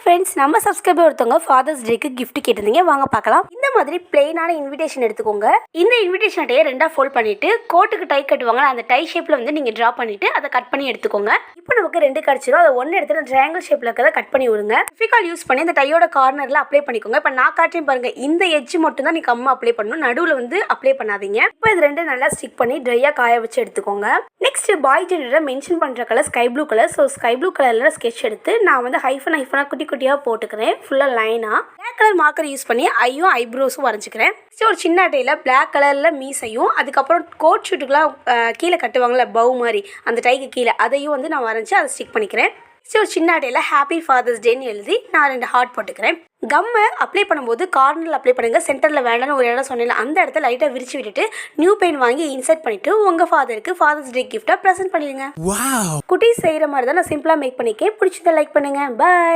Friends, நம்ம subscriber ஒருத்தவங்க fathers டேக்கு gift கேட்டிருந்தீங்க, வாங்க பார்க்கலாம். இந்த மாதிரி பிளெயினான இன்விடேஷன் எடுத்துக்கோங்க. இந்த இன்விடேஷன் அட்டையை ரெண்டா ஃபோல்ட் பண்ணிட்டு கோட்டுக்கு டை கட்டுவாங்க, அந்த டை ஷேப்ல வந்து நீங்க டிரா பண்ணிட்டு அதை கட் பண்ணி எடுத்துக்கோங்க. இப்போ நமக்கு ரெண்டு கிடைச்சிரும். அதை ஒன்று எடுத்து ட்ரையாங்கிள் ஷேப்ல இருக்கிறத கட் பண்ணி விடுங்க. ஃபெவிகால் யூஸ் பண்ணி இந்த டையோட கார்னர்ல அப்ளை பண்ணிக்கோங்க. இப்போ நான் காட்டையும் பாருங்க, இந்த எட்ஜ் மட்டும் தான் நீ கம்மா அப்ளை பண்ணணும், நடுவில் வந்து அப்ளை பண்ணாதீங்க. இப்போ இது ரெண்டு நல்லா ஸ்டிக் பண்ணி ட்ரையா காய வச்சு எடுத்துக்கோங்க. நெக்ஸ்ட் பாய் ஜெண்டரை மென்ஷன் பண்ற colour sky blue colour. So sky blue கலர்ல ஸ்கெட்ச் எடுத்து நான் வந்து ஹைஃபனா குட்டி குட்டியாக போட்டுக்கிறேன். ஃபுல்லாக லைனாக பிளாக் கலர் மார்க்கர் யூஸ் பண்ணி ஐயும் ஐப்ரோஸும் வரைஞ்சிக்கிறேன். ஒரு சின்ன அட்டையில் பிளாக் கலரில் மீசையும், அதுக்கப்புறம் கோட் ஷூட்டுக்கெலாம் கீழே கட்டுவாங்கள்ல பவு மாதிரி, அந்த டைக்கு கீழே அதையும் வந்து நான் வரைஞ்சி அதை ஸ்டிக் பண்ணிக்கிறேன். ஒரு சின்ன அட்டையில் ஹாப்பி ஃபாதர்ஸ் டேன்னு எழுதி நான் 2 ஹார்ட் போட்டுக்கிறேன். கம்மை அப்ளை பண்ணும்போது கார்னரில் அப்ளை பண்ணுங்க, சென்டரில் வேண்டாம்னு ஒரு இடம் சொன்னேன், அந்த இடத்த லைட்டாக விரிச்சு விட்டுட்டு நியூ பெயின் வாங்கி இன்சர்ட் பண்ணிட்டு உங்கள் ஃபாதருக்கு ஃபாதர்ஸ் டே கிஃப்டாக ப்ரெசென்ட் பண்ணிடுங்க. குட்டீஸ் செய்கிற மாதிரி தான் நான் சிம்பிளாக மேக் பண்ணிக்கேன். பிடிச்சதை லைக் பண்ணுங்கள். பாய்.